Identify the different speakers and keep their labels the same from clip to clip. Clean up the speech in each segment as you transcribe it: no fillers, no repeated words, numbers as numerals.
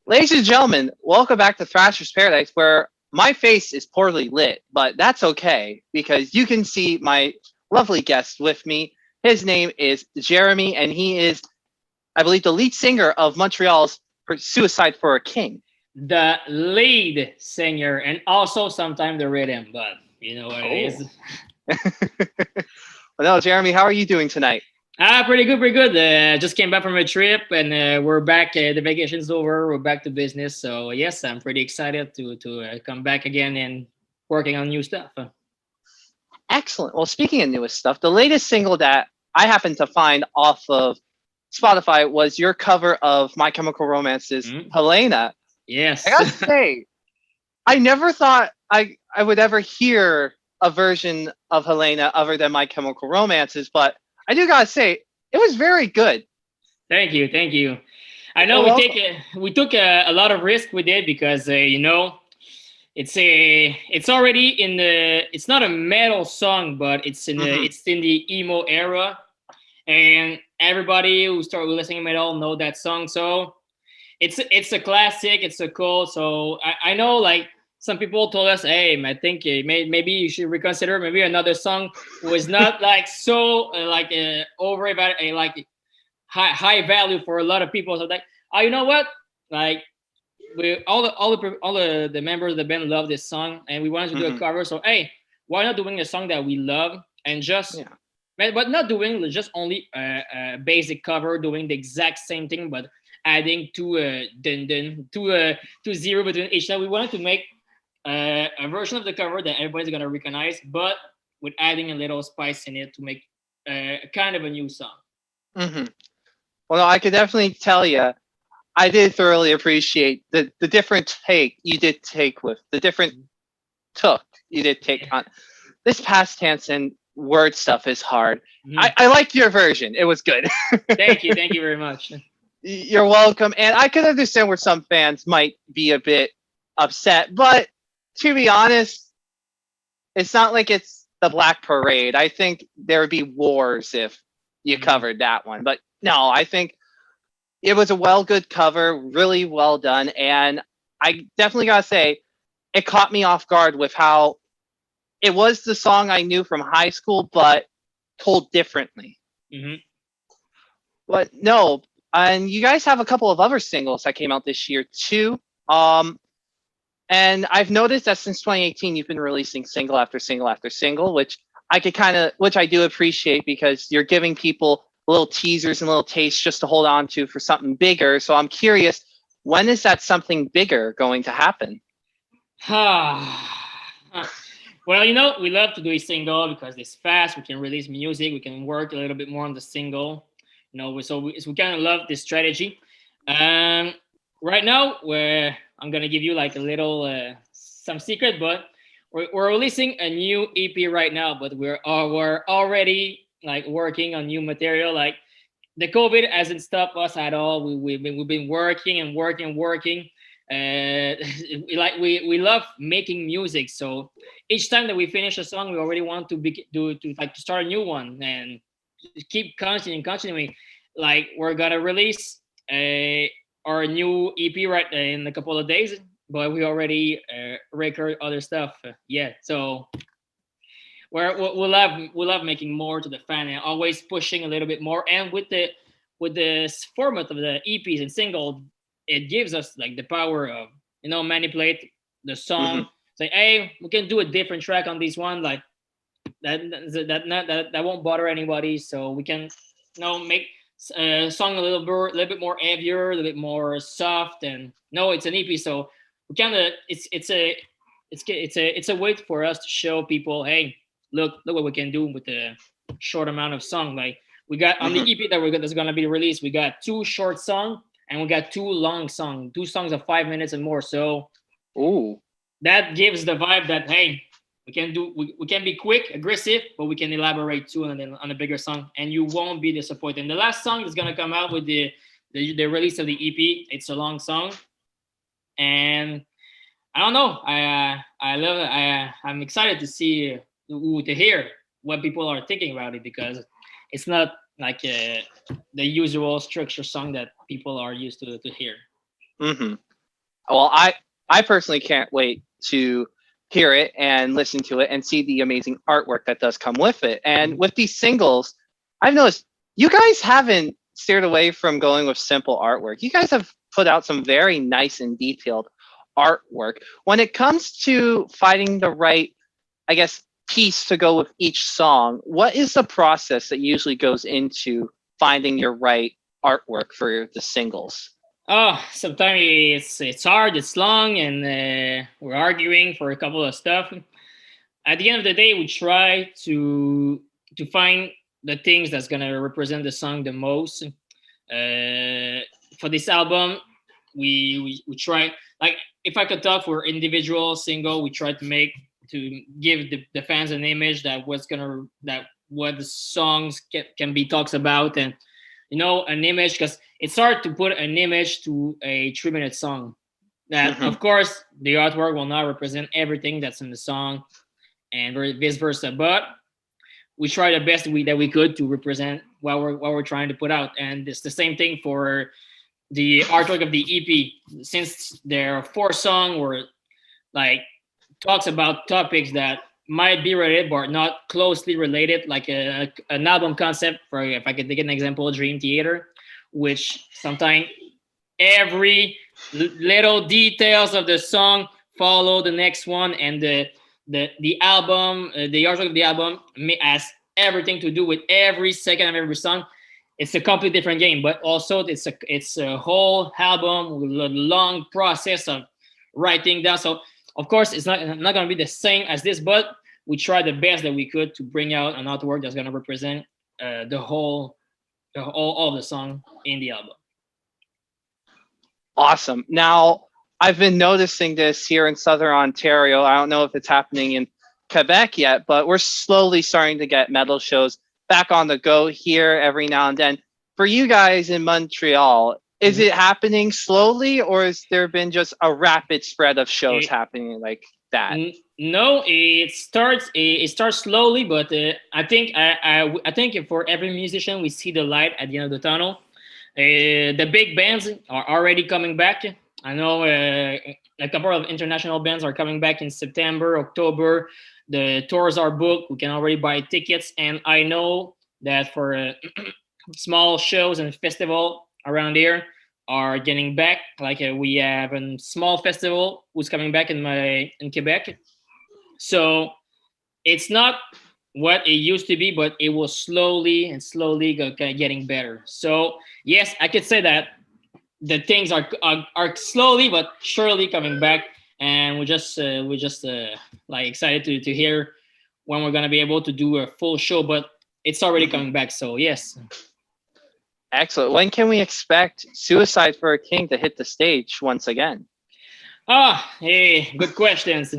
Speaker 1: Ladies and gentlemen, welcome back to Thrashers Paradise, where my face is poorly lit, but that's okay because you can see my lovely guest with me. His name is Jeremy, and he is, I believe, the lead singer of Montreal's Suicide for a King.
Speaker 2: The lead singer and also sometimes the rhythm, but you know what it is.
Speaker 1: Well, no, Jeremy, how are you doing tonight?
Speaker 2: Pretty good, pretty good. Just came back from a trip and we're back. The vacation's over. We're back to business. So yes, I'm pretty excited to come back again and working on new stuff.
Speaker 1: Excellent. Well, speaking of newest stuff, the latest single that I happened to find off of Spotify was your cover of My Chemical Romance's Helena.
Speaker 2: Yes.
Speaker 1: I gotta say, I never thought I would ever hear a version of Helena other than My Chemical Romance's, but I do gotta say, it was very good.
Speaker 2: Thank you, thank you. I know we took a lot of risk with it because it's already in the it's not a metal song, but it's in the emo era, and everybody who started listening to metal know that song. So it's a classic, it's a cult. So I know like some people told us, hey, I think maybe you should reconsider maybe another song was not like so over like high value for a lot of people. So like, oh, you know what? Like all the members of the band love this song, and we wanted to do a cover. So hey, why not doing a song that we love and just, but not doing just only a basic cover, doing the exact same thing, but adding two zero between each time. We wanted to make a version of the cover that everybody's gonna recognize, but with adding a little spice in it to make kind of a new song.
Speaker 1: Well, no, I could definitely tell you, I did thoroughly appreciate the different take you did take with the different you did take on this past tense and word stuff is hard. I liked your version; it was good.
Speaker 2: Thank you very much.
Speaker 1: You're welcome, and I could understand where some fans might be a bit upset, but to be honest, it's not like it's the Black Parade. I think there would be wars if you covered that one. But no, I think it was a good cover, really well done. And I definitely got to say, it caught me off guard with how it was the song I knew from high school, but told differently. But no, and you guys have a couple of other singles that came out this year too. And I've noticed that since 2018, you've been releasing single after single after single, which I do appreciate because you're giving people little teasers and little tastes just to hold on to for something bigger. So I'm curious, when is that something bigger going to happen?
Speaker 2: Well, we love to do a single because it's fast. We can release music. We can work a little bit more on the single. So we kind of love this strategy. Right now, I'm gonna give you like a little some secret, but we're releasing a new EP right now. But we're already like working on new material. Like the COVID hasn't stopped us at all. We've been working and working. We love making music. So each time that we finish a song, we already want to start a new one and keep continuing. Like we're gonna release our new EP right in a couple of days, but we already record other stuff. So we love making more to the fan and always pushing a little bit more. And with this format of the EPs and single, it gives us like the power of manipulate the song. Say, hey, we can do a different track on this one, like that won't bother anybody. So we can make song a little bit more heavier, a little bit more soft, and it's an EP, so we kind of it's a way for us to show people, hey, look what we can do with a short amount of song. Like we got on the EP that's gonna be released, we got 2 short songs and we got 2 long songs, 2 songs of 5 minutes and more. So that gives the vibe that hey, we can be quick, aggressive, but we can elaborate too on a bigger song, and you won't be disappointed. And the last song is gonna come out with the release of the EP. It's a long song, and I don't know. I love it. I'm excited to see to hear what people are thinking about it, because it's not like the usual structure song that people are used to hear.
Speaker 1: Hmm. Well, I personally can't wait to hear it and listen to it and see the amazing artwork that does come with it. And with these singles, I've noticed you guys haven't steered away from going with simple artwork. You guys have put out some very nice and detailed artwork. When it comes to finding the right, I guess, piece to go with each song, what is the process that usually goes into finding your right artwork for the singles?
Speaker 2: Oh, sometimes it's hard, it's long, and we're arguing for a couple of stuff. At the end of the day, we try to find the things that's gonna represent the song the most. For this album, we try, like, if I could talk for individual single, we try to give the fans an image that what the songs can be talks about, and an image, because it's hard to put an image to a 3-minute song. That,
Speaker 1: Mhm.
Speaker 2: of course, the artwork will not represent everything that's in the song, and vice versa. But we try the best that we could to represent what we're trying to put out, and it's the same thing for the artwork of the EP. Since there are 4 songs where, like, talks about topics that might be related but not closely related, like an album concept. For, if I could take an example, Dream Theater, which sometimes every little details of the song follow the next one, and the album, the artwork of the album has everything to do with every second of every song. It's a completely different game, but also it's a whole album with a long process of writing down. So of course it's not going to be the same as this, but we tried the best that we could to bring out an artwork that's going to represent all of the song in the album.
Speaker 1: Awesome. Now, I've been noticing this here in Southern Ontario. I don't know if it's happening in Quebec yet, but we're slowly starting to get metal shows back on the go here every now and then. For you guys in Montreal, is it happening slowly, or has there been just a rapid spread of shows happening like that?
Speaker 2: No, it starts slowly, but I think for every musician we see the light at the end of the tunnel. The big bands are already coming back. I know a couple of international bands are coming back in September, October. The tours are booked. We can already buy tickets, and I know that for small shows and festival around here are getting back. Like we have a small festival who's coming back in Quebec. So it's not what it used to be, but it will slowly and slowly getting better. So yes, I could say that the things are slowly but surely coming back, and we just like excited to hear when we're gonna be able to do a full show. But it's already coming back. So yes.
Speaker 1: Excellent. When can we expect Suicide for a King to hit the stage once again?
Speaker 2: Hey, good questions.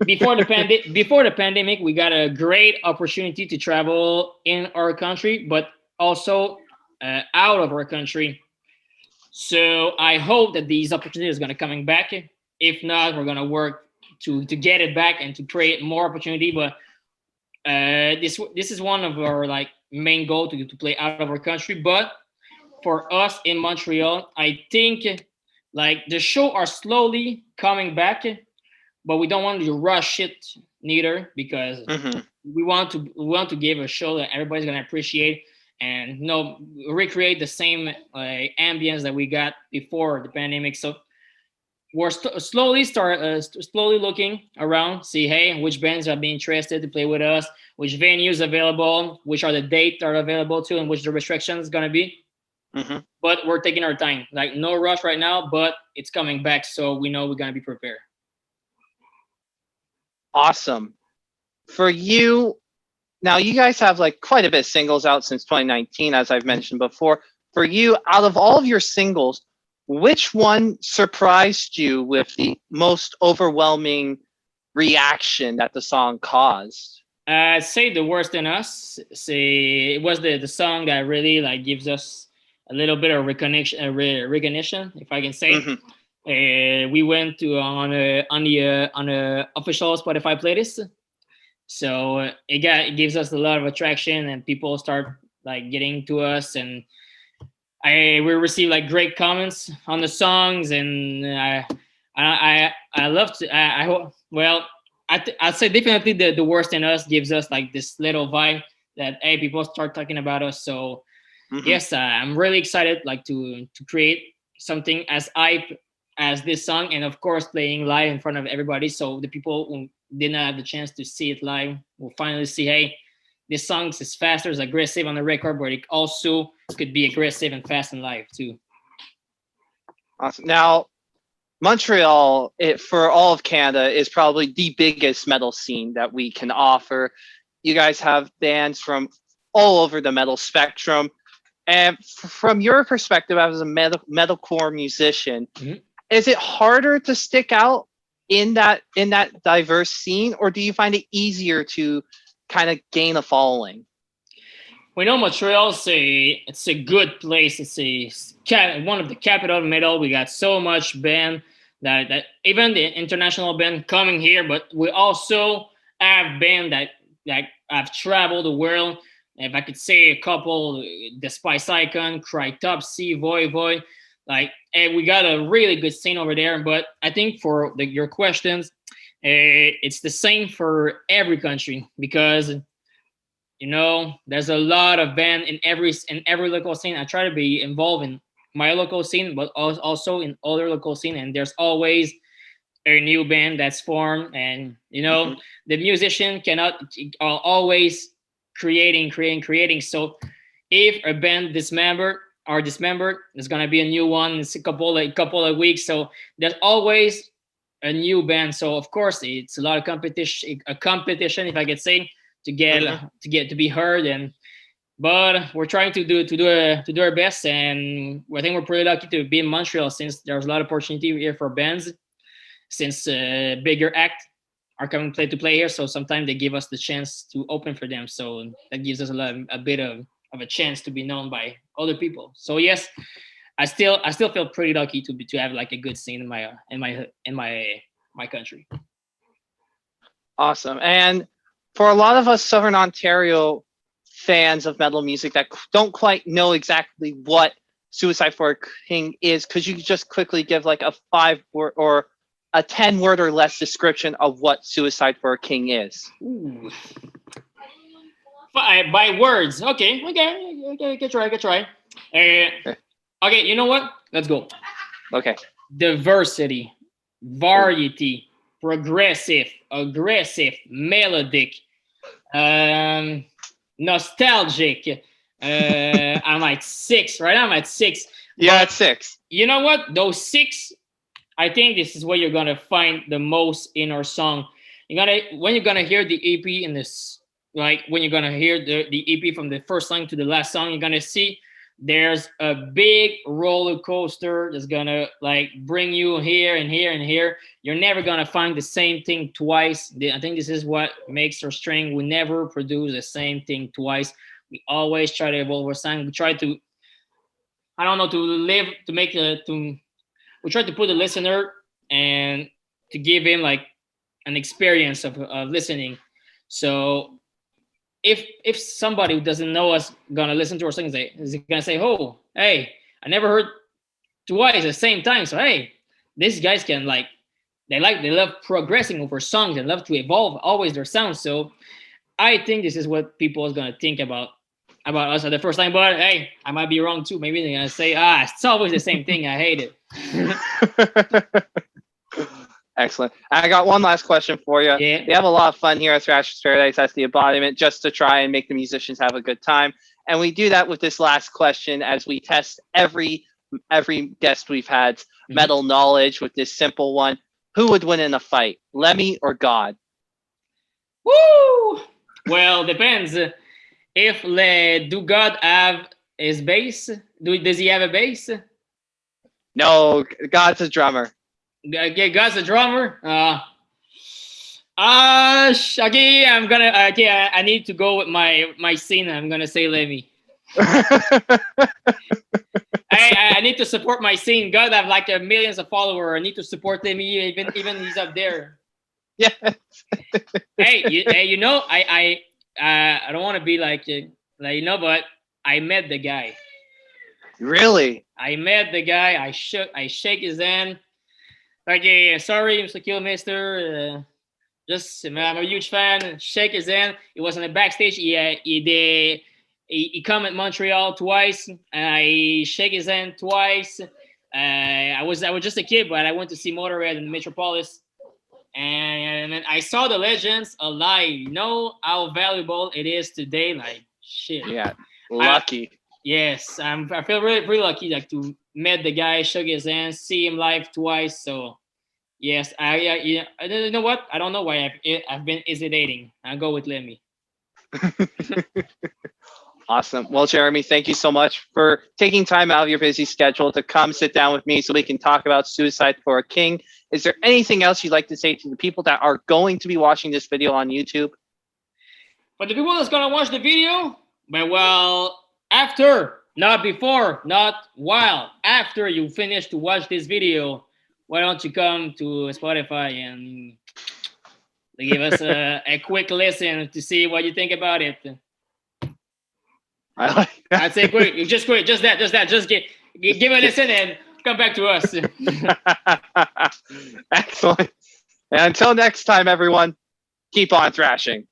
Speaker 2: Before the pandemic, we got a great opportunity to travel in our country, but also out of our country. So I hope that these opportunities are going to coming back. If not, we're going to work to get it back and to create more opportunity. But this is one of our like main goal to play out of our country. But for us in Montreal, I think like the show are slowly coming back, but we don't want to rush it neither, because we want to give a show that everybody's gonna appreciate, and recreate the same ambience that we got before the pandemic. So we're slowly looking around, see hey which bands are being interested to play with us, which venues available, which are the dates are available to, and which the restrictions gonna be. But we're taking our time, like no rush right now, but it's coming back, so we know we're gonna be prepared.
Speaker 1: Awesome. For you, now you guys have like quite a bit of singles out since 2019, as I've mentioned before. For you, out of all of your singles, which one surprised you with the most overwhelming reaction that the song caused?
Speaker 2: I'd say The Worst in Us. Say it was the song that really like gives us a little bit of recognition, if I can say. We went to on a official Spotify playlist. So it gives us a lot of attraction, and people start like getting to us, and we receive like great comments on the songs, and I love to I hope well I'd say definitely the worst in us gives us like this little vibe that hey, people start talking about us. So
Speaker 1: Mhm.
Speaker 2: yes, I'm really excited like to create something as hype as this song, and of course playing live in front of everybody, so the people who did not have the chance to see it live will finally see, hey, this song is faster, is aggressive on the record, but it also could be aggressive and fast in live too.
Speaker 1: Awesome. Now, Montreal, for all of Canada, is probably the biggest metal scene that we can offer. You guys have bands from all over the metal spectrum. And from your perspective as a metalcore musician,
Speaker 2: Mhm.
Speaker 1: is it harder to stick out in that diverse scene, or do you find it easier to kind of gain a following?
Speaker 2: We know Montreal's it's a good place. It's one of the capital of metal. We got so much band that even the international band coming here, but we also have band that have traveled the world. If I could say a couple, the Spice Icon, Cryptopsy, Void, like we got a really good scene over there. But I think for your questions, it's the same for every country because there's a lot of band in every local scene. I try to be involved in my local scene, but also in other local scene, and there's always a new band that's formed, and
Speaker 1: Mhm.
Speaker 2: the musician cannot are always creating. So if a band dismembered, there's gonna be a new one in a couple of weeks. So there's always a new band. So of course it's a lot of competition, if I could say, to get
Speaker 1: Mhm.
Speaker 2: to be heard. And but we're trying to do our best, and I think we're pretty lucky to be in Montreal since there's a lot of opportunity here for bands, since bigger act are coming play here. So sometimes they give us the chance to open for them. So that gives us a bit of a chance to be known by other people. So yes, I still feel pretty lucky to have like a good scene in my country.
Speaker 1: Awesome. And for a lot of us Southern Ontario fans of metal music that don't quite know exactly what Suicide for a King is, could you just quickly give like a 5 word or a 10 word or less description of what Suicide for a King is?
Speaker 2: Ooh. By words. Okay. Can try.
Speaker 1: Okay.
Speaker 2: Okay, you know what? Let's go.
Speaker 1: Okay.
Speaker 2: Diversity,
Speaker 1: Oh.
Speaker 2: variety, progressive, aggressive, melodic, um, nostalgic. I'm at six, right? I'm at six.
Speaker 1: Yeah,
Speaker 2: But
Speaker 1: it's 6.
Speaker 2: you know what? Those six, I think this is what you're gonna find the most in our song. When you're gonna hear the EP in this, like when you're gonna hear the EP from the first song to the last song, you're gonna see there's a big roller coaster that's gonna like bring you here and here and here. You're never gonna find the same thing twice. I think this is what makes our string. We never produce the same thing twice. We always try to evolve our song. We try to, I don't know, to live to make a to we try to put the listener and to give him like an experience of listening. So if somebody who doesn't know us gonna listen to our songs, is gonna say, "Oh, hey, I never heard twice at the same time." So hey, these guys can they love progressing over songs and love to evolve always their sound. So I think this is what people is gonna think about us at the first time. But hey, I might be wrong too. Maybe they're gonna say, it's always the same thing. I hate it.
Speaker 1: Excellent. I got one last question for you.
Speaker 2: Yeah.
Speaker 1: We have a lot of fun here at Thrashers Paradise as the embodiment, just to try and make the musicians have a good time. And we do that with this last question as we test every guest we've had
Speaker 2: Mhm.
Speaker 1: metal knowledge with this simple one. Who would win in a fight, Lemmy or God?
Speaker 2: Woo! Well, depends. If do God have his bass? Does he have a bass?
Speaker 1: No, God's a drummer.
Speaker 2: Okay, God's a drummer. Okay, I'm gonna. Okay, I need to go with my scene. I'm gonna say Lemmy. I need to support my scene. God have like millions of followers. I need to support him. Even he's up there.
Speaker 1: Yeah.
Speaker 2: Hey, you know, I don't want to be like but I met the guy.
Speaker 1: Really?
Speaker 2: I met the guy. I shake his hand. Like, yeah, sorry, Mr. Killmaster. Just, I'm a huge fan. Shake his hand. It was in the backstage. He come at Montreal twice, and I shake his hand twice. I was just a kid, but I went to see Motorhead in the Metropolis, and I saw the Legends alive. You know how valuable it is today. Like, shit.
Speaker 1: Yeah. Lucky.
Speaker 2: Yes, I feel really pretty lucky, like, to met the guy, shook his hand, see him live twice. So yes, yeah. You know what? I don't know why I've been hesitating. I'll go with Lemmy.
Speaker 1: Awesome. Well, Jeremy, thank you so much for taking time out of your busy schedule to come sit down with me so we can talk about Suicide for a King. Is there anything else you'd like to say to the people that are going to be watching this video on YouTube?
Speaker 2: For the people that's gonna watch the video, well, after, not before, not while, after you finish to watch this video, why don't you come to Spotify and give us a quick listen to see what you think about it.
Speaker 1: I like that.
Speaker 2: I'd say quick, just that, just give a listen and come back to us.
Speaker 1: Excellent. And until next time, everyone, keep on thrashing.